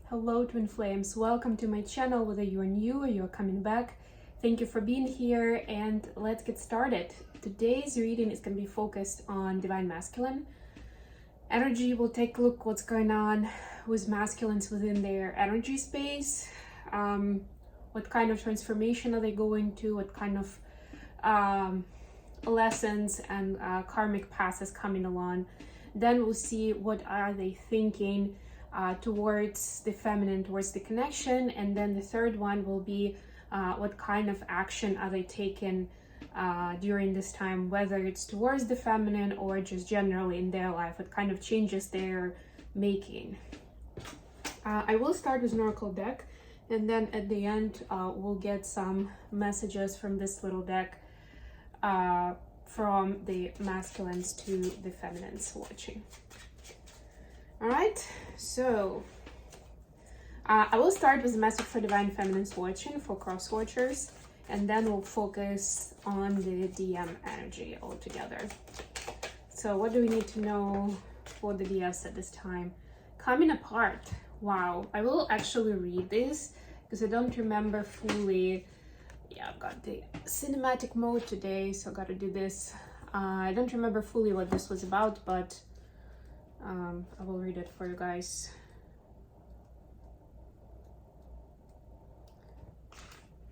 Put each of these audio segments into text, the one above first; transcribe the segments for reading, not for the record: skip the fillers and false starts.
Hello twin flames, welcome to my channel, whether you are new or you're coming back. Thank you for being here and let's get started. Today's reading is going to be focused on divine masculine energy. We'll take a look what's going on with masculines within their energy space. What kind of transformation are they going to? What kind of lessons and karmic paths is coming along. Then we'll see what are they thinking towards the feminine, towards the connection. And then the third one will be what kind of action are they taking during this time, whether it's towards the feminine or just generally in their life, what kind of changes they're making. I will start with an oracle deck, and then at the end we'll get some messages from this little deck from the masculines to the feminines watching. All right, so I will start with a message for divine feminines watching, for cross watchers, and then we'll focus on the DM energy altogether. So what do we need to know for the DS at this time? Coming apart. Wow, I will actually read this because I don't remember fully. Yeah, I've got the cinematic mode today, so I got to do this. I don't remember fully what this was about, but I will read it for you guys.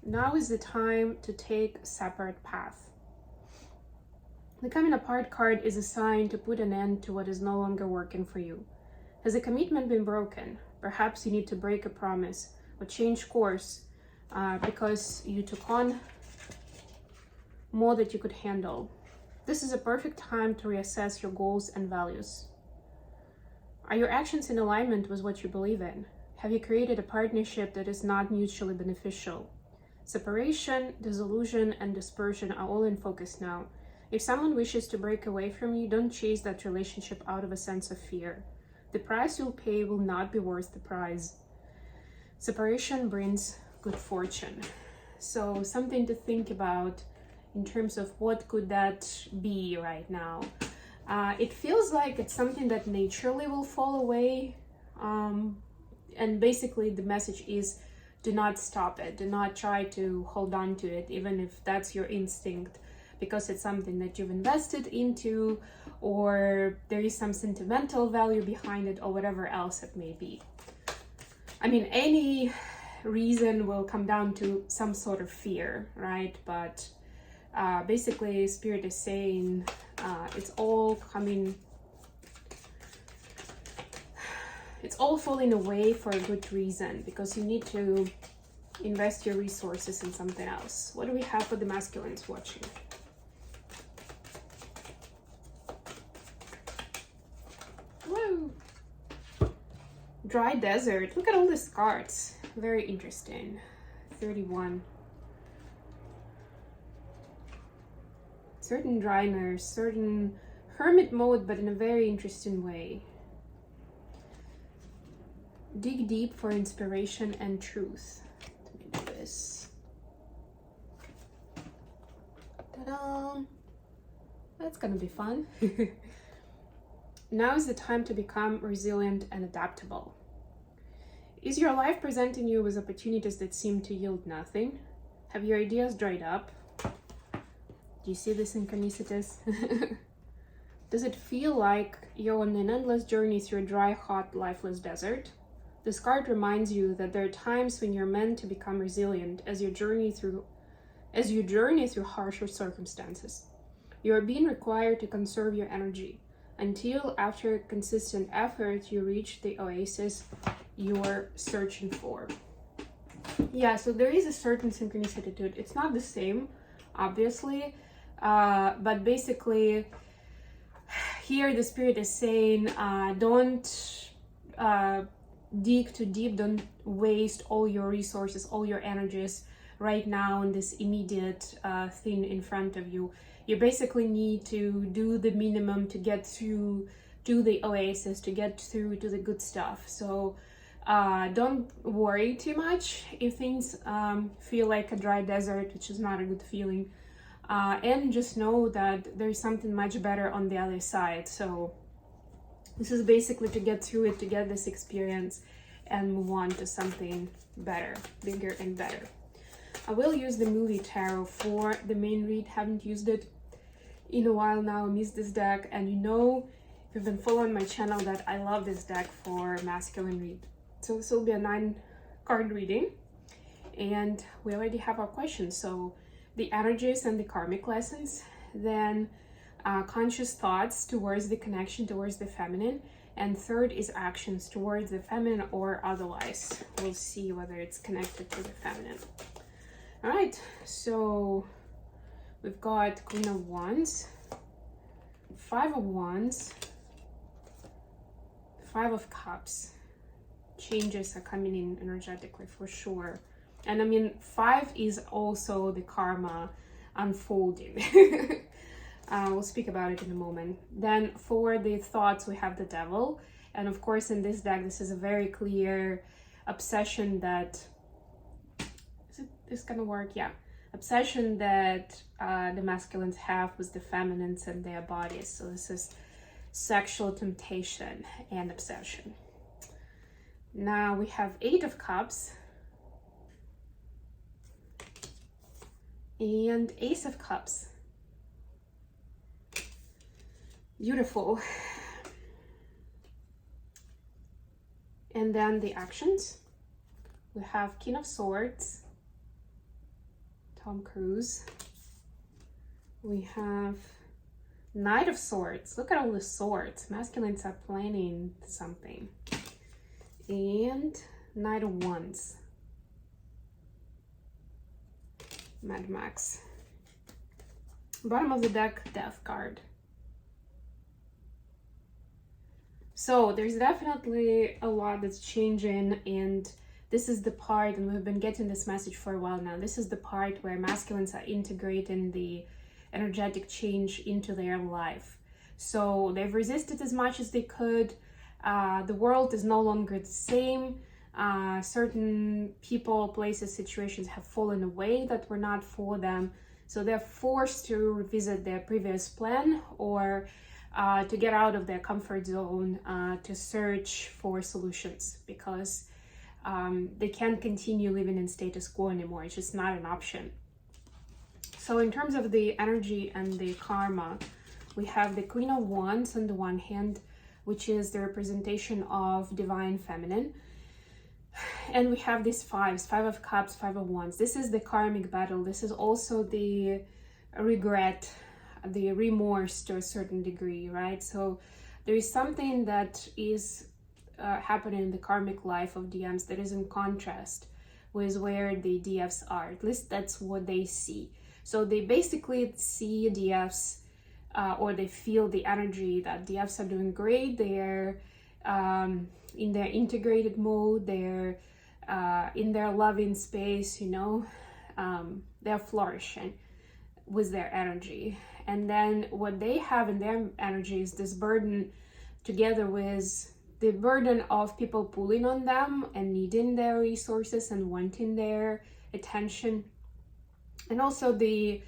Now is the time to take a separate path. The coming apart card is a sign to put an end to what is no longer working for you. Has a commitment been broken? Perhaps you need to break a promise or change course because you took on more that you could handle. This is a perfect time to reassess your goals and values. Are your actions in alignment with what you believe in? Have you created a partnership that is not mutually beneficial? Separation, disillusion, and dispersion are all in focus now. If someone wishes to break away from you, don't chase that relationship out of a sense of fear. The price you'll pay will not be worth the prize. Separation brings good fortune. So something to think about in terms of what could that be right now. It feels like it's something that naturally will fall away. And basically the message is, do not stop it. Do not try to hold on to it, even if that's your instinct, because it's something that you've invested into, or there is some sentimental value behind it, or whatever else it may be. I mean, any reason will come down to some sort of fear, right? But basically, Spirit is saying it's all coming, it's all falling away for a good reason, because you need to invest your resources in something else. What do we have for the masculines watching? Whoa! Dry desert. Look at all these cards. Very interesting. 31. Certain dryness, certain hermit mode, but in a very interesting way. Dig deep for inspiration and truth. Let me do this. Ta-da! That's gonna be fun. Now is the time to become resilient and adaptable. Is your life presenting you with opportunities that seem to yield nothing? Have your ideas dried up? Do you see the synchronicities? Does it feel like you're on an endless journey through a dry, hot, lifeless desert? This card reminds you that there are times when you're meant to become resilient as you journey through harsher circumstances. You are being required to conserve your energy until, after consistent effort, you reach the oasis you're searching for. Yeah, so there is a certain synchronicity to it. It's not the same, obviously, but basically here the Spirit is saying don't dig too deep, don't waste all your resources, all your energies right now on this immediate thing in front of you. You basically need to do the minimum to get through to the oasis, to get through to the good stuff. So don't worry too much if things feel like a dry desert, which is not a good feeling. And just know that there's something much better on the other side. So this is basically to get through it, to get this experience, and move on to something better, bigger and better. I will use the movie tarot for the main read. Haven't used it in a while now. I miss this deck, and you know, if you've been following my channel, that I love this deck for masculine read. So this will be a 9-card reading, and we already have our questions. So the energies and the karmic lessons, then conscious thoughts towards the connection towards the feminine, and third is actions towards the feminine or otherwise. We'll see whether it's connected to the feminine. All right, so we've got Queen of Wands, 5 of Wands, 5 of Cups. Changes are coming in energetically for sure. And I mean, 5 is also the karma unfolding. We'll speak about it in a moment. Then for the thoughts, we have the Devil. And of course, in this deck, this is a very clear obsession that... Is this gonna work? Yeah. Obsession that the masculines have with the feminines and their bodies. So this is sexual temptation and obsession. Now we have 8 of Cups and Ace of Cups. Beautiful. And then the actions. We have King of Swords, Tom Cruise. We have Knight of Swords. Look at all the swords. Masculines are planning something. And Knight of Wands. Mad Max. Bottom of the deck, Death card. So there's definitely a lot that's changing, and this is the part, and we've been getting this message for a while now, this is the part where masculines are integrating the energetic change into their life. So they've resisted as much as they could. The world is no longer the same. Certain people, places, situations have fallen away that were not for them. So they're forced to revisit their previous plan, or to get out of their comfort zone, to search for solutions, because they can't continue living in status quo anymore. It's just not an option. So in terms of the energy and the karma, we have the Queen of Wands on the one hand, which is the representation of divine feminine. And we have these 5s, 5 of Cups, 5 of Wands. This is the karmic battle. This is also the regret, the remorse to a certain degree, right? So there is something that is happening in the karmic life of DMs that is in contrast with where the DFs are. At least that's what they see. So they basically see DFs, or they feel the energy that DFs are doing great. They're in their integrated mode. They're in their loving space, you know. They're flourishing with their energy. And then what they have in their energy is this burden, together with the burden of people pulling on them and needing their resources and wanting their attention. And also the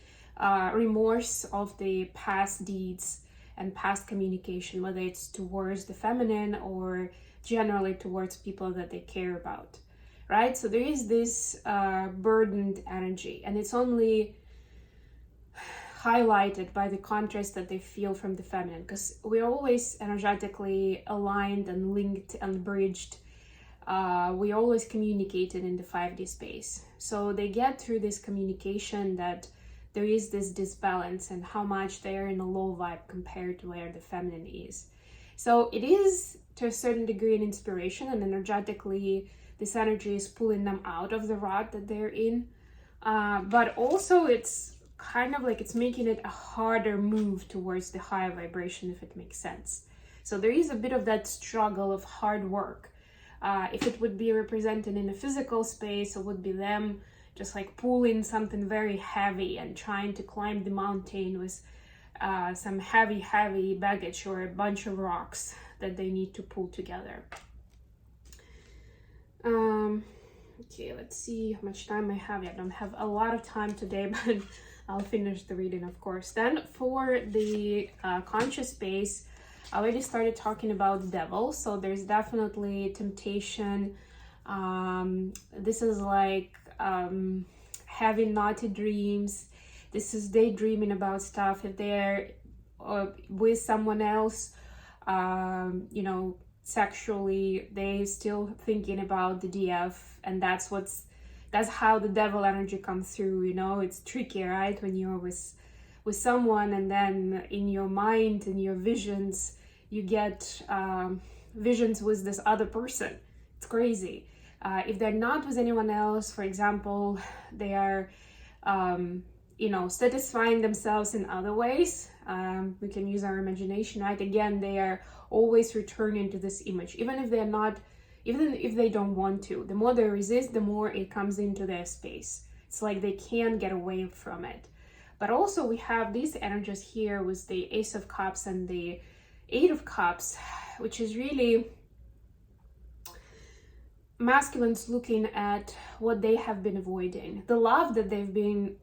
remorse of the past deeds and past communication, whether it's towards the feminine or generally towards people that they care about, right? So there is this burdened energy, and it's only highlighted by the contrast that they feel from the feminine, because we're always energetically aligned and linked and bridged. We always communicated in the 5D space. So they get through this communication that there is this disbalance and how much they're in a low vibe compared to where the feminine is. So it is to a certain degree an inspiration, and energetically this energy is pulling them out of the rut that they're in. But also it's kind of like it's making it a harder move towards the higher vibration, if it makes sense. So there is a bit of that struggle of hard work. If it would be represented in a physical space, it would be them just like pulling something very heavy and trying to climb the mountain with some heavy baggage or a bunch of rocks that they need to pull together. Okay, let's see how much time I have. I don't have a lot of time today, but I'll finish the reading, of course. Then for the conscious space, I already started talking about the devil, so there's definitely temptation. This is like having naughty dreams. This is daydreaming about stuff. If they're with someone else, you know, sexually, they still thinking about the DF, and that's how the devil energy comes through. You know, it's tricky, right? When you're with someone, and then in your mind, in your visions, you get visions with this other person. It's crazy. If they're not with anyone else, for example, they are you know, satisfying themselves in other ways. We can use our imagination, right? Again, they are always returning to this image, even if they're not, even if they don't want to. The more they resist, the more it comes into their space. It's like they can't get away from it. But also we have these energies here with the Ace of Cups and the Eight of Cups, which is really masculines looking at what they have been avoiding, the love that they've been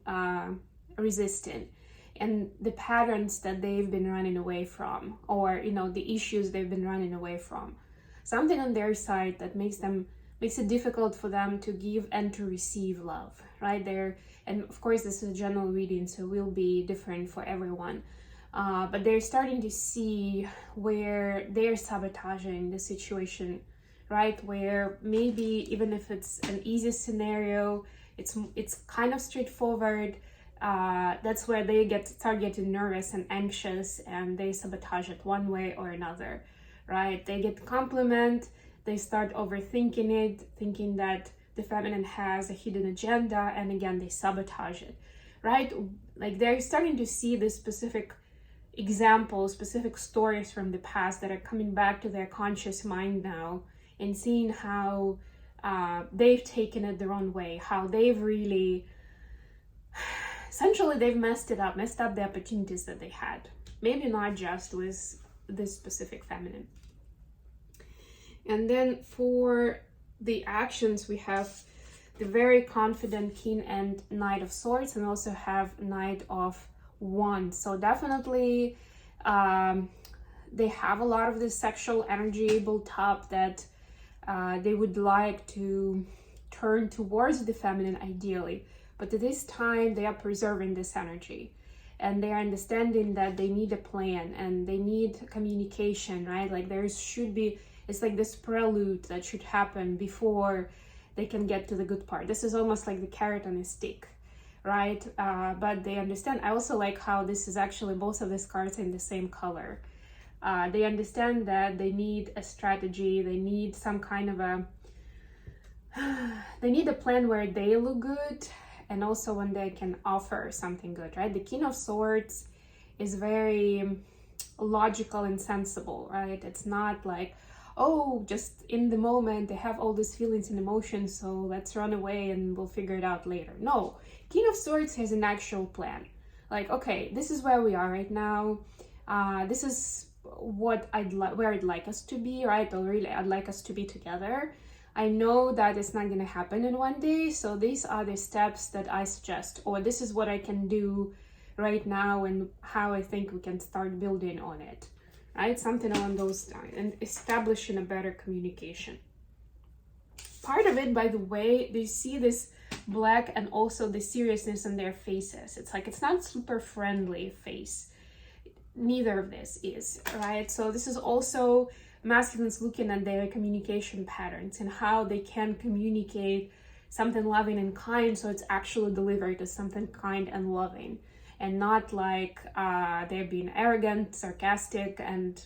resisting, and the patterns that they've been running away from, or you know, the issues they've been running away from. Something on their side that makes it difficult for them to give and to receive love, right? And of course this is a general reading, so it will be different for everyone, but they're starting to see where they're sabotaging the situation, right? Where maybe even if it's an easy scenario, it's kind of straightforward, that's where they start getting nervous and anxious, and they sabotage it one way or another, right? They get compliment, they start overthinking it, thinking that the feminine has a hidden agenda, and again they sabotage it, right? Like they're starting to see this specific examples, specific stories from the past that are coming back to their conscious mind now, and seeing how they've taken it the wrong way, how they've really, essentially they've messed up the opportunities that they had. Maybe not just with this specific feminine. And then for the actions, we have the very confident King and Knight of Swords, and also have Knight of Wands. So definitely they have a lot of this sexual energy built up that they would like to turn towards the feminine ideally, but at this time they are preserving this energy, and they are understanding that they need a plan and they need communication, right? Like there should be, it's like this prelude that should happen before they can get to the good part. This is almost like the carrot and the stick, right? But they understand. I also like how this is actually, both of these cards are in the same color. They understand that they need a strategy, they need some kind of they need a plan where they look good, and also when they can offer something good, right? The King of Swords is very logical and sensible, right? It's not like, oh, just in the moment they have all these feelings and emotions, so let's run away and we'll figure it out later. No, King of Swords has an actual plan. Like, okay, this is where we are right now. This is what where I'd like us to be, right? Or really, I'd like us to be together. I know that it's not going to happen in one day, so these are the steps that I suggest, or this is what I can do right now and how I think we can start building on it, right? Something along those lines, and establishing a better communication. Part of it, by the way, they see this black and also the seriousness in their faces. It's like, it's not super friendly face. Neither of this is, right? So this is also masculines looking at their communication patterns and how they can communicate something loving and kind, so it's actually delivered as something kind and loving, and not like they're being arrogant, sarcastic, and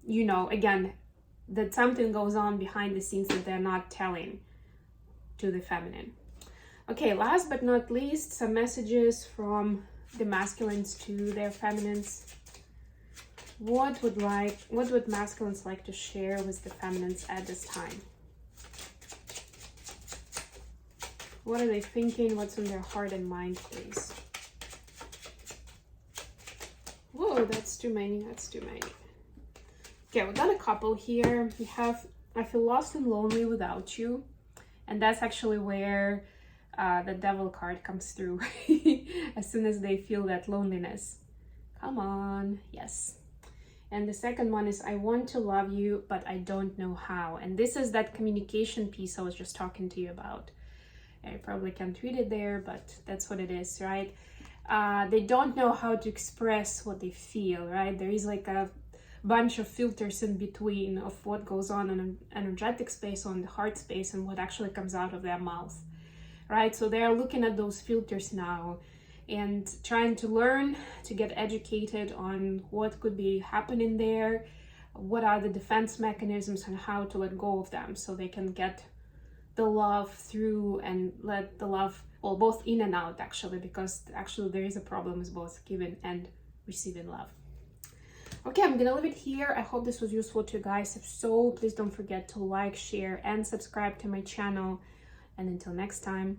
you know, again, that something goes on behind the scenes that they're not telling to the feminine. Okay, last but not least, some messages from the masculines to their feminines. What would masculines like to share with the feminines at this time? What are they thinking? What's in their heart and mind, please? Whoa, that's too many. That's too many. Okay, we got a couple here. We have, I feel lost and lonely without you. And that's actually where the devil card comes through. As soon as they feel that loneliness Come on, yes. And the second one is, I want to love you, but I don't know how. And this is that communication piece I was just talking to you about. I probably can't read it there, but that's what it is, right? They don't know how to express what they feel, right? There is like a bunch of filters in between of what goes on in an energetic space, on the heart space, and what actually comes out of their mouth, right? So they're looking at those filters now and trying to learn, to get educated on what could be happening there, what are the defense mechanisms, and how to let go of them so they can get the love through and let the love, well, both in and out actually, because actually there is a problem with both giving and receiving love. Okay, I'm gonna leave it here. I hope this was useful to you guys. If so, please don't forget to like, share, and subscribe to my channel. And until next time.